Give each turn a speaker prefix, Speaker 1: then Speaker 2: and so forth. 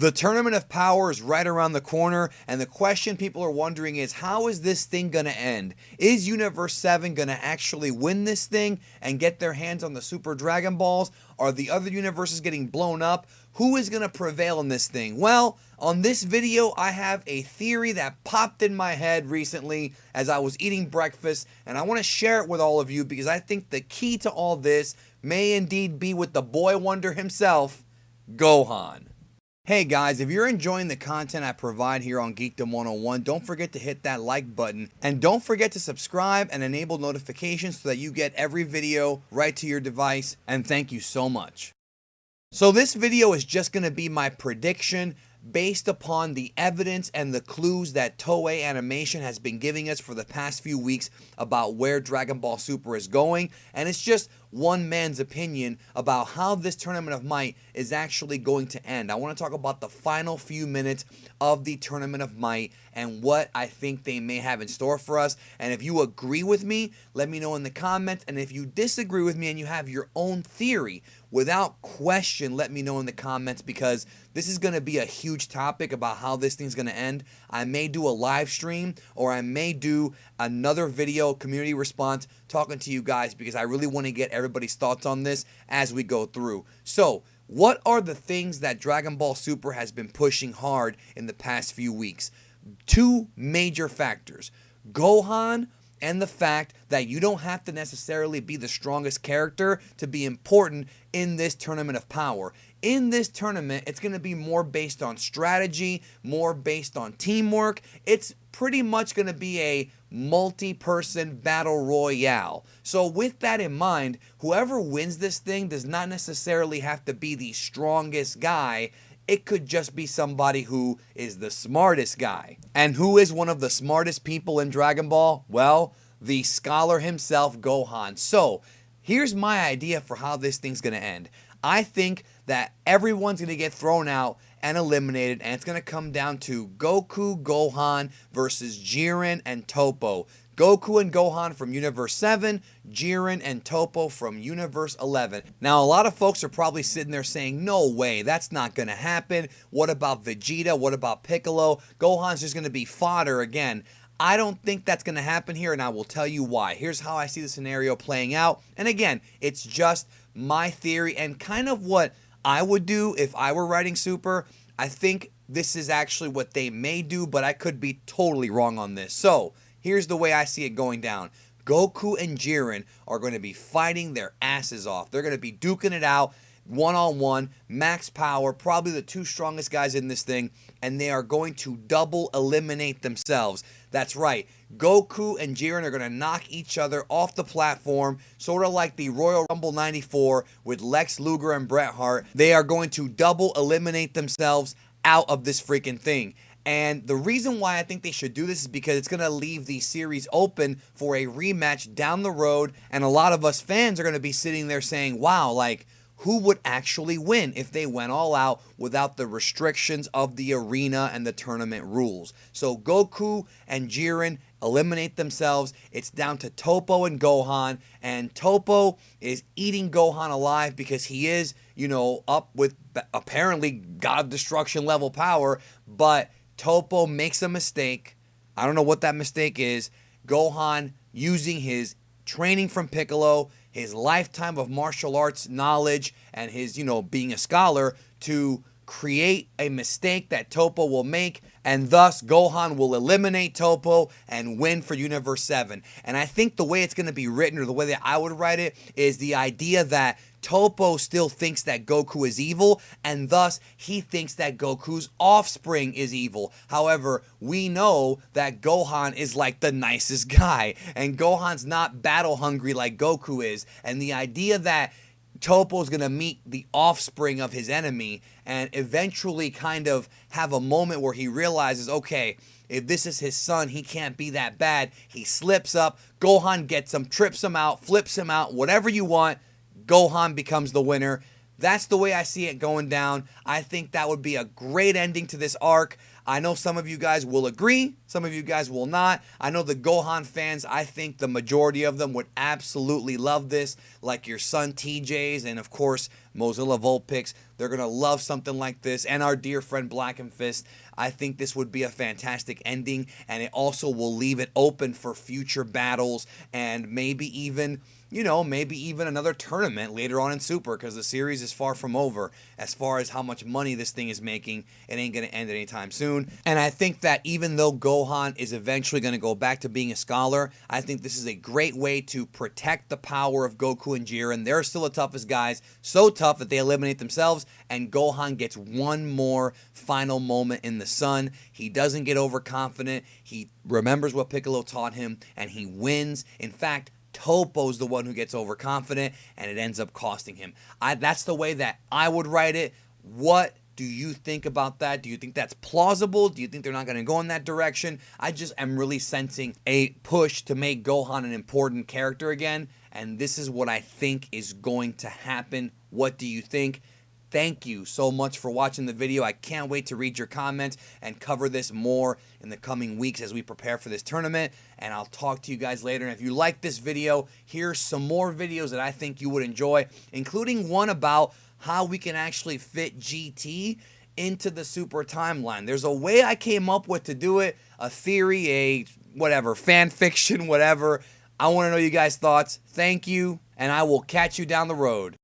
Speaker 1: The Tournament of Power is right around the corner, and the question people are wondering is, how is this thing going to end? Is Universe 7 going to actually win this thing and get their hands on the Super Dragon Balls? Are the other universes getting blown up? Who is going to prevail in this thing? Well, on this video, I have a theory that popped in my head recently as I was eating breakfast, and I want to share it with all of you because I think the key to all this may indeed be with the boy wonder himself, Gohan. Hey guys, if you're enjoying the content I provide here on Geekdom 101, don't forget to hit that like button, and don't forget to subscribe and enable notifications so that you get every video right to your device, and thank you so much. So this video is just going to be my prediction based upon the evidence and the clues that Toei Animation has been giving us for the past few weeks about where Dragon Ball Super is going, and it's just one man's opinion about how this Tournament of Might is actually going to end. I want to talk about the final few minutes of the Tournament of Might and what I think they may have in store for us. And if you agree with me, let me know in the comments. And if you disagree with me and you have your own theory, without question, let me know in the comments, because this is going to be a huge topic about how this thing's going to end. I may do a live stream, or I may do another video community response talking to you guys, because I really want to get everybody's thoughts on this as we go through. So, what are the things that Dragon Ball Super has been pushing hard in the past few weeks? Two major factors: Gohan, and the fact that you don't have to necessarily be the strongest character to be important in this Tournament of Power. In this tournament, it's going to be more based on strategy, more based on teamwork. It's pretty much going to be a multi-person battle royale. So with that in mind, whoever wins this thing does not necessarily have to be the strongest guy. It could just be somebody who is the smartest guy. And who is one of the smartest people in Dragon Ball? Well, the scholar himself, Gohan. So, here's my idea for how this thing's going to end. I think that everyone's going to get thrown out and eliminated, and it's going to come down to Goku, Gohan versus Jiren and Toppo. Goku and Gohan from Universe 7, Jiren and Toppo from Universe 11. Now, a lot of folks are probably sitting there saying, no way, that's not going to happen. What about Vegeta? What about Piccolo? Gohan's just going to be fodder again. I don't think that's going to happen here, and I will tell you why. Here's how I see the scenario playing out. And again, it's just my theory and kind of what I would do if I were writing Super. I think this is actually what they may do, but I could be totally wrong on this. So, here's the way I see it going down. Goku and Jiren are going to be fighting their asses off. They're going to be duking it out one-on-one, max power, probably the two strongest guys in this thing, and they are going to double eliminate themselves. That's right. Goku and Jiren are going to knock each other off the platform, sort of like the Royal Rumble 94 with Lex Luger and Bret Hart. They are going to double eliminate themselves out of this freaking thing. And the reason why I think they should do this is because it's going to leave the series open for a rematch down the road, and a lot of us fans are going to be sitting there saying, wow, like, who would actually win if they went all out without the restrictions of the arena and the tournament rules? So Goku and Jiren eliminate themselves. It's down to Toppo and Gohan, and Toppo is eating Gohan alive because he is, you know, up with apparently God Destruction level power, but Toppo makes a mistake. I don't know what that mistake is. Gohan, using his training from Piccolo, his lifetime of martial arts knowledge, and his, you know, being a scholar, to create a mistake that Toppo will make, and thus Gohan will eliminate Toppo and win for Universe 7. And I think the way it's going to be written, or the way that I would write it, is the idea that Toppo still thinks that Goku is evil, and thus he thinks that Goku's offspring is evil. However, we know that Gohan is like the nicest guy, and Gohan's not battle hungry like Goku is. And the idea that Toppo's going to meet the offspring of his enemy and eventually kind of have a moment where he realizes, okay, if this is his son, he can't be that bad. He slips up, Gohan gets him, trips him out, flips him out, whatever you want. Gohan becomes the winner. That's the way I see it going down. I think that would be a great ending to this arc. I know some of you guys will agree, some of you guys will not. I know the Gohan fans, I think the majority of them would absolutely love this, like your son TJ's, and of course Mozilla Vulpix. They're going to love something like this. And our dear friend Black and Fist. I think this would be a fantastic ending, and it also will leave it open for future battles and maybe even, maybe even another tournament later on in Super, because the series is far from over. As far as how much money this thing is making, it ain't going to end anytime soon. And I think that even though Gohan is eventually going to go back to being a scholar, I think this is a great way to protect the power of Goku and Jiren. They're still the toughest guys, so tough that they eliminate themselves, and Gohan gets one more final moment in the sun. He doesn't get overconfident. He remembers what Piccolo taught him, and he wins. In fact, Topo's the one who gets overconfident, and it ends up costing him. That's the way that I would write it. What do you think about that? Do you think that's plausible? Do you think they're not going to go in that direction? I just am really sensing a push to make Gohan an important character again, and this is what I think is going to happen. What do you think? Thank you so much for watching the video. I can't wait to read your comments and cover this more in the coming weeks as we prepare for this tournament. And I'll talk to you guys later. And if you like this video, here's some more videos that I think you would enjoy, including one about how we can actually fit GT into the Super timeline. There's a way I came up with to do it, a theory, a whatever, fan fiction, whatever. I want to know you guys' thoughts. Thank you, and I will catch you down the road.